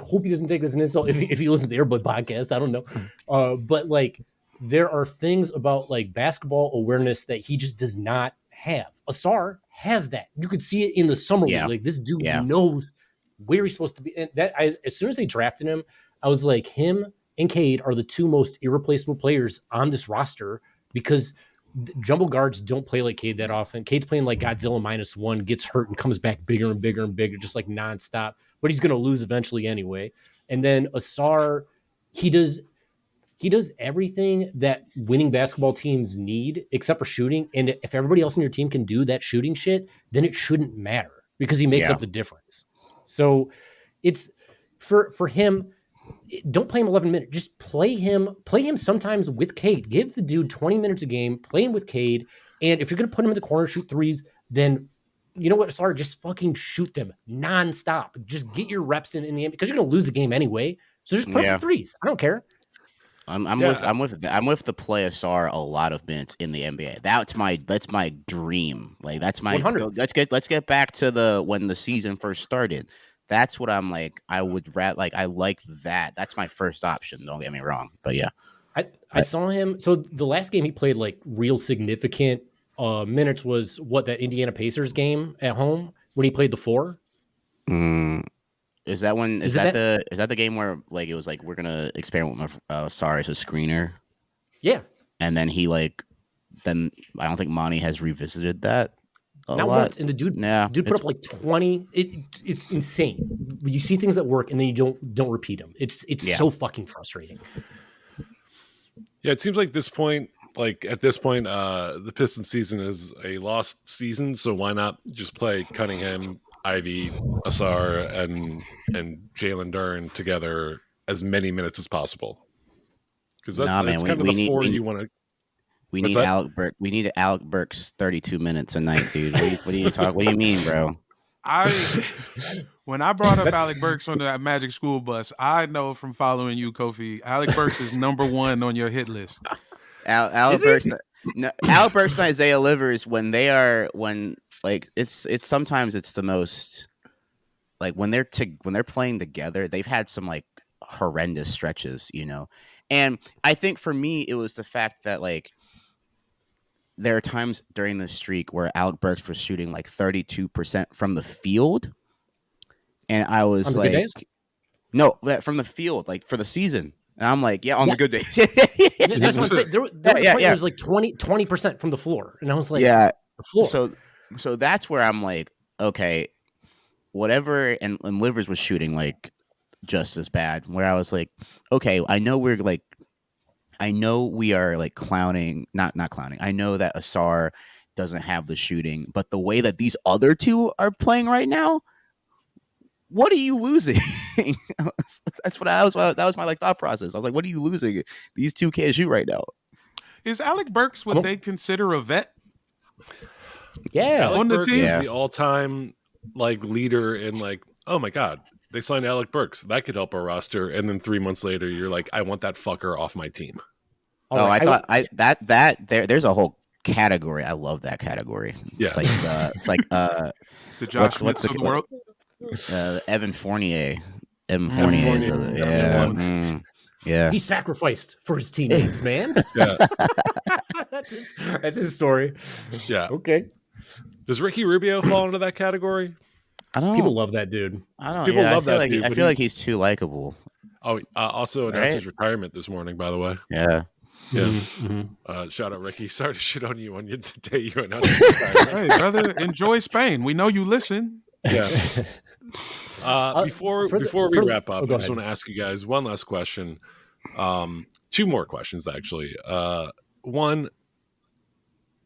hope he doesn't take this as an insult if he listens to the Airbud podcast. I don't know. But like there are things about like basketball awareness that he just does not have. Asar has that. You could see it in the summer league. Like this dude knows where he's supposed to be. And as soon as they drafted him, I was like, him and Cade are the two most irreplaceable players on this roster because jumbo guards don't play like Cade that often. Cade's playing like Godzilla -1, gets hurt and comes back bigger and bigger and bigger, just like nonstop. But he's going to lose eventually anyway. And then Asar, he does everything that winning basketball teams need except for shooting. And if everybody else on your team can do that shooting shit, then it shouldn't matter because he makes up the difference. So it's for him. Don't play him 11 minutes. Just play him sometimes with Cade. Give the dude 20 minutes a game, play him with Cade. And if you're going to put him in the corner, shoot threes, then you know what? Sorry, just fucking shoot them nonstop. Just get your reps in the end because you're going to lose the game anyway. So just put up the threes. I don't care. I'm with the play Asar a lot of minutes in the NBA. That's my dream. Like that's my 100. Let's get back to when the season first started. That's what I'm like. I would rather I like that. That's my first option. Don't get me wrong, but yeah. I saw him. So the last game he played like real significant minutes was that Indiana Pacers game at home when he played the 4. Is that the game where like it was like we're gonna experiment with my Sarr as a screener? Yeah. And then then I don't think Monty has revisited that. Not once. And the dude put up like 20. It's insane. You see things that work and then you don't repeat them. It's so fucking frustrating. Yeah, it seems like at this point, the Pistons season is a lost season. So why not just play Cunningham, Ivy, Asar, and Jalen Duren together as many minutes as possible? Because that's kind of the 4 you want to. We need Alec Burke. We need Alec Burke's 32 minutes a night, dude. What do you mean, bro? When I brought up Alec Burks on that Magic School Bus, I know from following you, Kofie, Alec Burks is number 1 on your hit list. Alec Burks and Isaiah Livers it's sometimes it's the most like when they're playing together, they've had some like horrendous stretches, you know. And I think for me, it was the fact that like there are times during the streak where Alec Burks was shooting like 32% from the field. And I was like, no, from the field, like for the season. And I'm like, on the good days. That's what I'm saying. There was it was like 20% from the floor. And I was like, the floor. So that's where I'm like, okay, whatever. And Livers was shooting like just as bad, where I was like, okay, I know we are like clowning, not clowning. I know that Asar doesn't have the shooting, but the way that these other two are playing right now, what are you losing? That was my like thought process. I was like, what are you losing? These two can't shoot right now. Is Alec Burks what they consider a vet? Yeah, Alec Burks is the all-time like leader in like, oh my god, they signed Alec Burks. That could help our roster. And then 3 months later, you're like, I want that fucker off my team. There's a whole category. I love that category. Yeah. It's like the Josh Smiths of the world. Evan Fournier. Yeah. He sacrificed for his teammates, man. Yeah. That's his story. Yeah. Okay. Does Ricky Rubio fall into that category? I don't know. People love that dude. I don't. People love that dude. I feel like he's too likable. Oh, also announced his retirement this morning, by the way. Yeah. Yeah. Mm-hmm. Shout out, Ricky. Sorry to shit on you on the day you announced your retirement. Hey, brother, enjoy Spain. We know you listen. Yeah. Before we wrap up, I just want to ask you guys one last question. 2 more questions, actually. One,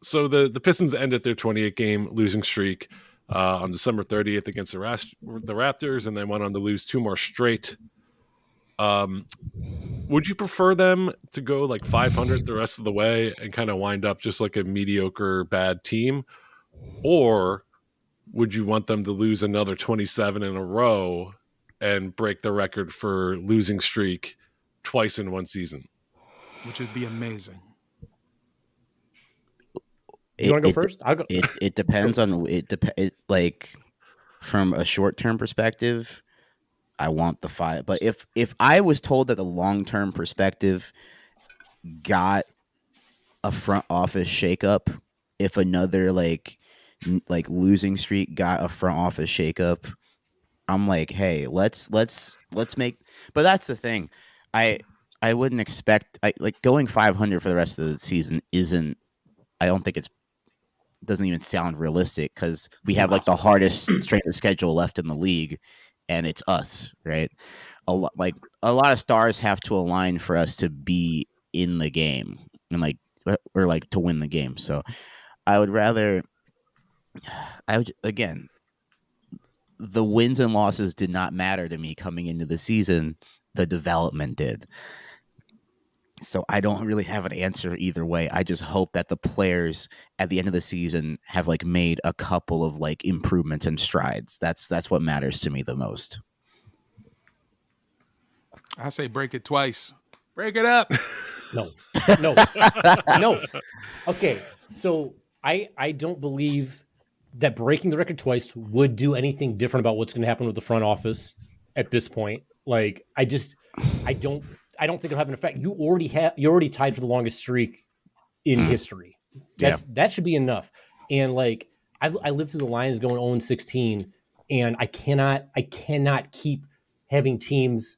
so the Pistons ended their 28-game losing streak on December 30th against the Raptors, and then went on to lose 2 more straight. Would you prefer them to go like 500 the rest of the way and kind of wind up just like a mediocre bad team, or would you want them to lose another 27 in a row and break the record for losing streak twice in one season? Which would be amazing. You want to go first? I'll go. It depends on like from a short-term perspective, I want the 5. But if I was told that the long-term perspective got a front office shakeup, if another like losing streak got a front office shakeup, I'm like, hey, let's make. But that's the thing, I wouldn't expect like going 500 for the rest of the season isn't. I don't think doesn't even sound realistic because we have like the hardest strength of schedule left in the league, and it's us, right? A lot of stars have to align for us to be in the game and or to win the game. So I would again, the wins and losses did not matter to me coming into the season. The development did. So I don't really have an answer either way. I just hope that the players at the end of the season have like made a couple of like improvements and strides. That's what matters to me the most. I say break it twice. Break it up. No. Okay, so I don't believe that breaking the record twice would do anything different about what's going to happen with the front office at this point. Like, I don't I don't think it'll have an effect. You already tied for the longest streak in history. That should be enough. And like I lived through the Lions going 0-16, and I cannot keep having teams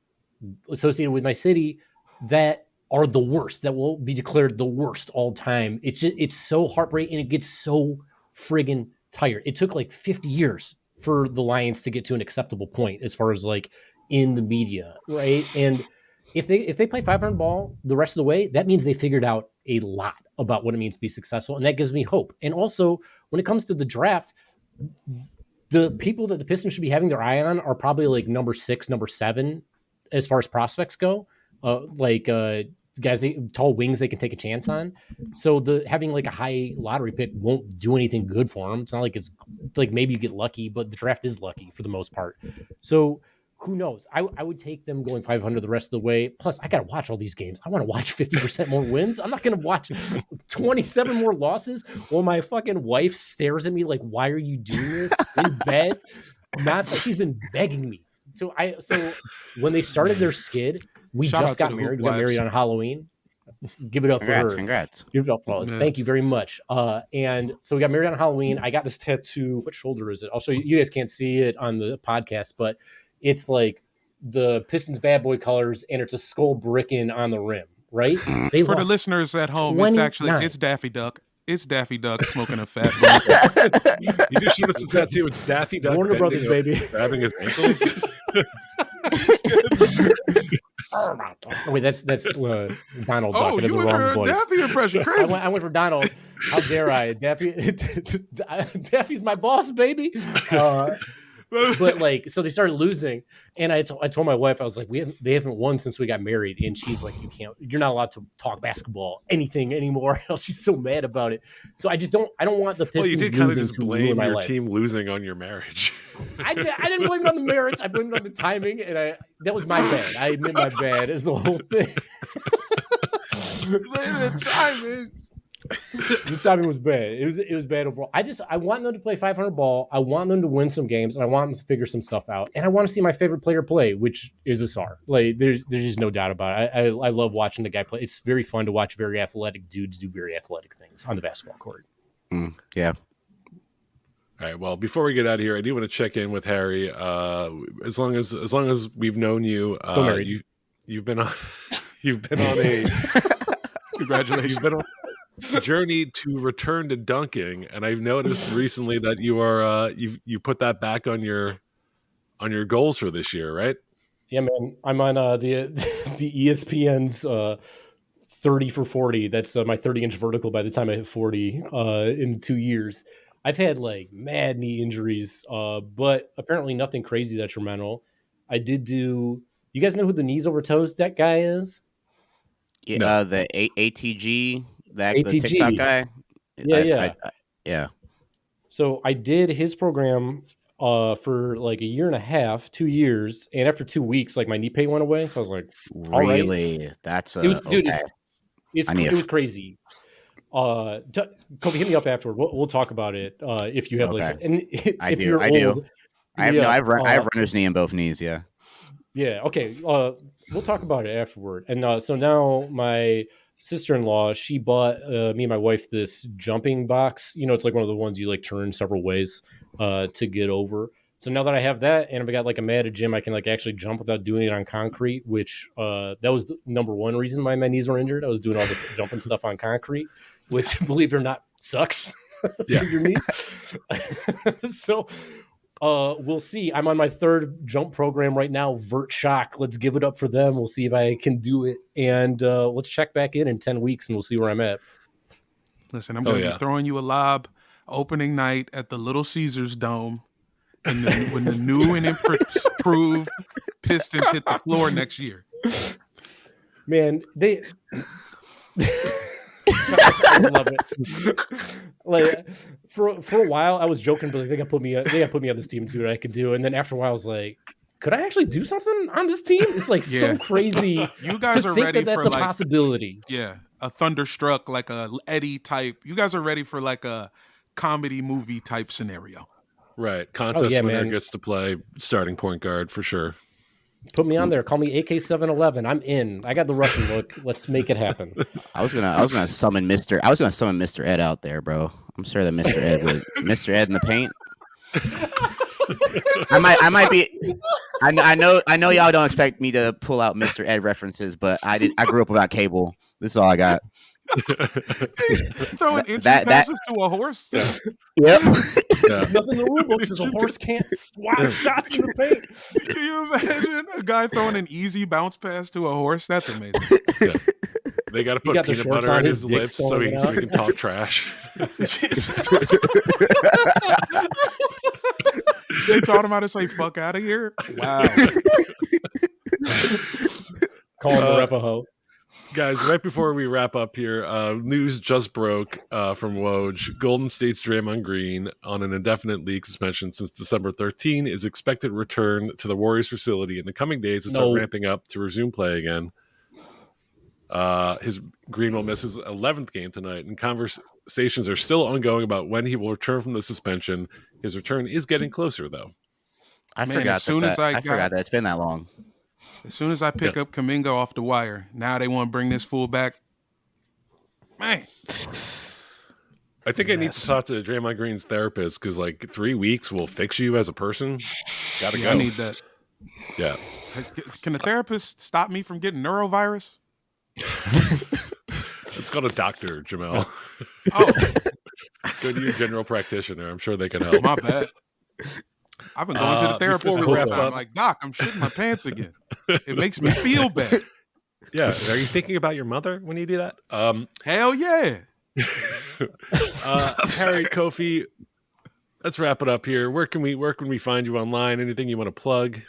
associated with my city that are the worst, that will be declared the worst all time. It's so heartbreaking, and it gets so friggin' tired. It took like 50 years for the Lions to get to an acceptable point as far as like in the media, right? And if they play 500 ball the rest of the way, that means they figured out a lot about what it means to be successful, and that gives me hope. And also, when it comes to the draft, the people that the Pistons should be having their eye on are probably like number 6, number 7, as far as prospects go. Guys, tall wings they can take a chance on. So having like a high lottery pick won't do anything good for them. It's not like it's like maybe you get lucky, but the draft is lucky for the most part. So who knows? I would take them going 500 the rest of the way. Plus, I got to watch all these games. I want to watch 50% more wins. I'm not going to watch 27 more losses while my fucking wife stares at me like, why are you doing this in bed? She's been begging me. So when they started their skid, we just got married. We got married on Halloween. Give it up for her. Congrats. Give it up for us. Thank you very much. And so we got married on Halloween. I got this tattoo. What shoulder is it? I'll show you. You guys can't see it on the podcast, but it's like the Pistons bad boy colors, and it's a skull bricking on the rim, right? For the listeners at home, it's Daffy Duck. It's Daffy Duck smoking a fat blunt. You just showed us a tattoo. It's Daffy Duck. Warner Brothers, baby. Grabbing his ankles. Wait, that's Donald. Oh, you went for a Daffy impression. Crazy. I went for Donald. How dare I? Daffy's my boss, baby. But like, so they started losing, and I told my wife, I was like, they haven't won since we got married, and she's like, you're not allowed to talk basketball anything anymore. She's so mad about it. So I don't want the Pistons. Well, you did kind of just blame your team losing on your marriage. I didn't blame it on the marriage. I blamed it on the timing, and that was my bad. I admit my bad is the whole thing. The timing. The timing was bad. It was bad overall. I want them to play 500 ball. I want them to win some games, and I want them to figure some stuff out. And I want to see my favorite player play, which is Asar. Like there's just no doubt about it. I love watching the guy play. It's very fun to watch very athletic dudes do very athletic things on the basketball court. Yeah. All right. Well, before we get out of here, I do want to check in with Harry. As long as we've known you, still married. You've been on a congratulations. You've been on journey to return to dunking, and I've noticed recently that you are you put that back on your goals for this year, right? Yeah, man. I'm on the ESPN's 30 for 40. That's my 30-inch vertical by the time I hit 40 in 2 years. I've had like mad knee injuries, but apparently nothing crazy detrimental. I did do. You guys know who the knees over toes that guy is? Yeah, No. The ATG. The ATG. TikTok guy? Yeah. So I did his program for like a year and a half, 2 years, and after 2 weeks, like my knee pain went away. So I was like, really? Right. That's it was, dude, okay. it was crazy. Kofie, hit me up afterward. We'll talk about it if you have like, and I if do. you're I old, do. I have runner's knee in both knees. Yeah. Yeah. Okay. We'll talk about it afterward. And so now my sister-in-law, she bought me and my wife this jumping box. You know, it's like one of the ones you like turn several ways to get over. So now that I have that, and I've got like a mat at gym, I can like actually jump without doing it on concrete, which that was the number one reason why my knees were injured. I was doing all this jumping stuff on concrete, which, believe it or not, sucks for your knees. So we'll see. I'm on my third jump program right now, Vert Shock. Let's give it up for them. We'll see if I can do it. And let's check back in 10 weeks and we'll see where I'm at. Listen, I'm going to be throwing you a lob opening night at the Little Caesars Dome. And when the new and improved Pistons hit the floor next year. Man, they... I love it. Like for a while, I was joking, but they got put me on this team and see what I could do. And then after a while, I was like, could I actually do something on this team? It's like so crazy. You guys are ready that's for a possibility. Yeah, a Thunderstruck, like a Eddie type. You guys are ready for like a comedy movie type scenario. Right. Contest winner gets to play starting point guard for sure. Put me on there. Call me AK-711. I'm in. I got the Russian look. Let's make it happen. I was gonna summon Mr. Ed out there, bro. I'm sure that Mr. Ed in the paint. I might be. I know y'all don't expect me to pull out Mr. Ed references, but I grew up without cable. This is all I got. Throwing entry passes to a horse. Yep. Nothing in the rule books is a horse can't swat shots in the paint. Can you imagine a guy throwing an easy bounce pass to a horse? That's amazing. Yeah. They got to put peanut butter on his lips so he can talk trash. They taught him how to say "fuck out of here." Wow. Call him the ref a hoe. Guys, right before we wrap up here, news just broke from Woj. Golden State's Draymond Green, on an indefinite league suspension since December 13, is expected to return to the Warriors facility in the coming days to start ramping up to resume play again. Green will miss his 11th game tonight, and conversations are still ongoing about when he will return from the suspension. His return is getting closer, though. I forgot that it's been that long. As soon as I pick up Kuminga off the wire, now they want to bring this fool back. Man. I think I need to talk to Draymond Green's therapist because, 3 weeks will fix you as a person. Gotta go. I need that. Yeah. Can a therapist stop me from getting neurovirus? It's called a doctor, Jamel. Oh. Go to your general practitioner. I'm sure they can help. My bad. I've been going to the therapist all the time. I'm like, Doc, I'm shitting my pants again. It makes me feel bad. Yeah. Are you thinking about your mother when you do that? Hell yeah. Harry, Kofie, let's wrap it up here. Where can we find you online? Anything you want to plug?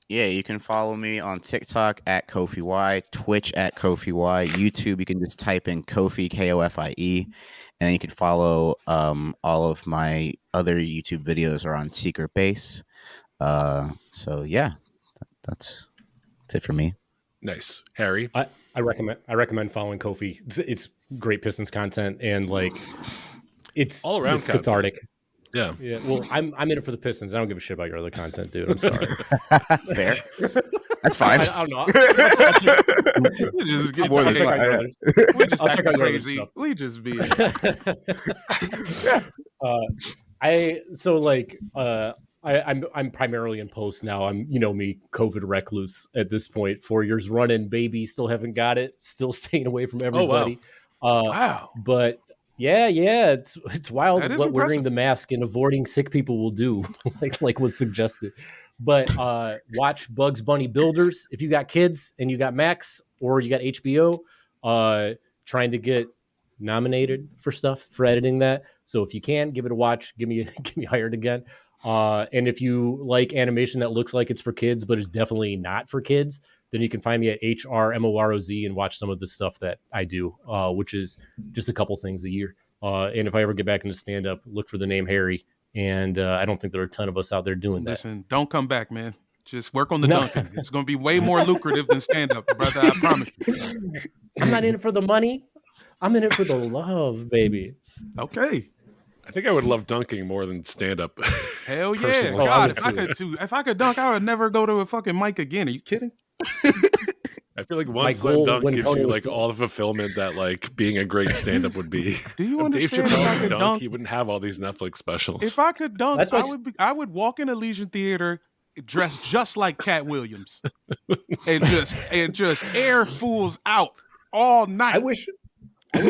Yeah, you can follow me on TikTok at Kofie Y, Twitch at Kofie Y, YouTube. You can just type in Kofie, Kofie, and then you can follow all of my other YouTube videos are on Secret Base. So yeah, that's it for me. Nice, Harry. I recommend following Kofie. It's great Pistons content and it's all around cathartic. Yeah. Well, I'm in it for the Pistons. I don't give a shit about your other content, dude. I'm sorry. Fair. That's fine. I don't know. We just act crazy. We just be. I'm primarily in post now. I'm me, COVID recluse at this point. 4 years running, baby. Still haven't got it. Still staying away from everybody. Wow. But. Yeah, it's wild what impressive. wearing the mask and avoiding sick people will do, like was suggested. But watch Bugs Bunny Builders if you got kids and you got Max or you got HBO. Trying to get nominated for stuff for editing that. So if you can, give it a watch. Get me hired again. And if you like animation that looks like it's for kids but is definitely not for kids, then you can find me at HRMOROZ and watch some of the stuff that I do, which is just a couple things a year. And if I ever get back into stand-up, look for the name Harry. And I don't think there are a ton of us out there doing that. Listen, don't come back, man. Just work on the dunking. It's going to be way more lucrative than stand-up, brother. I promise you. I'm not in it for the money. I'm in it for the love, baby. Okay. I think I would love dunking more than stand-up. Hell yeah. God, if I could dunk, I would never go to a fucking mic again. Are you kidding? I feel like one slam dunk gives you all the fulfillment that being a great stand-up would be. Do you if understand? Dave Chappelle could dunk, he wouldn't have all these Netflix specials. If I could dunk, I would walk in a Legion Theater dressed just like Cat Williams and just air fools out all night. I wish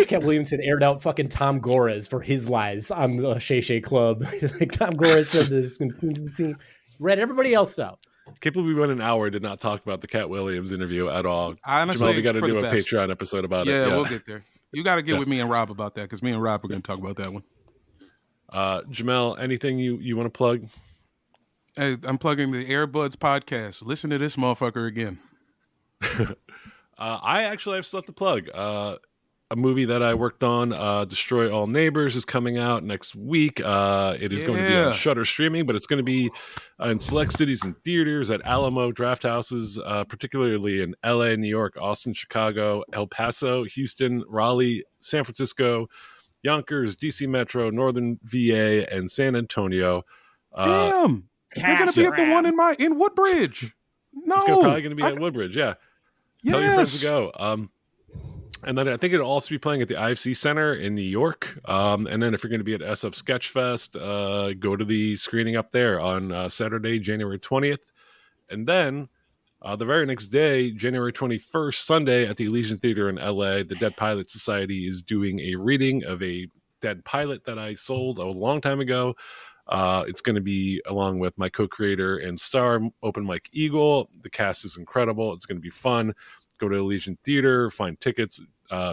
Cat Williams had aired out fucking Tom Gores for his lies on the Shay Shay Club. Tom Gores said this going to the team. Read everybody else out. Can't believe we went an hour and did not talk about the Cat Williams interview at all. Honestly, Jamal, we got to do a Patreon episode about it. Yeah, we'll get there. You got to get with me and Rob about that because me and Rob are going to talk about that one. Jamel, anything you want to plug? Hey, I'm plugging the Airbuds podcast. Listen to this motherfucker again. I actually have stuff to plug. A movie that I worked on, Destroy All Neighbors, is coming out next week. It is going to be on Shudder streaming, but it's going to be in select cities and theaters at Alamo Draft Houses, particularly in LA, New York, Austin, Chicago, El Paso, Houston, Raleigh, San Francisco, Yonkers, DC Metro, Northern VA, and San Antonio. Damn! They're going to be at the one in Woodbridge. No. It's probably going to be at Woodbridge, yeah. Yes. Tell your friends to go. And then I think it'll also be playing at the IFC Center in New York. And then if you're going to be at SF Sketchfest, go to the screening up there on Saturday, January 20th. And then the very next day, January 21st, Sunday, at the Elysian Theater in LA, the Dead Pilot Society is doing a reading of a dead pilot that I sold a long time ago. It's going to be along with my co-creator and star, Open Mike Eagle. The cast is incredible. It's going to be fun. Go to Elysian Theater, find tickets.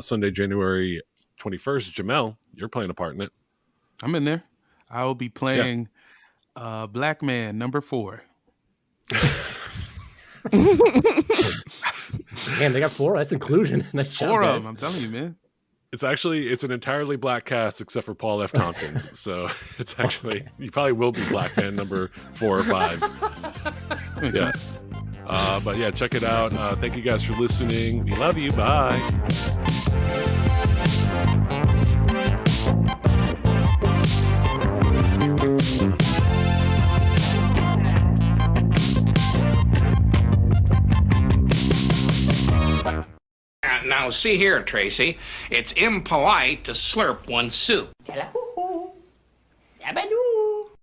Sunday, January 21st. Jamel, you're playing a part in it. I'm in there. I will be playing Black Man number 4. Man, they got 4. That's inclusion. Nice job, 4 guys. of them. I'm telling you, man. It's an entirely black cast except for Paul F. Tompkins. So it's actually, you probably will be Black Man number 4 or 5. Makes sense. But yeah, check it out. Thank you guys for listening. We love you. Bye. Now, see here, Tracy. It's impolite to slurp one's soup. Hello. Sabadoo.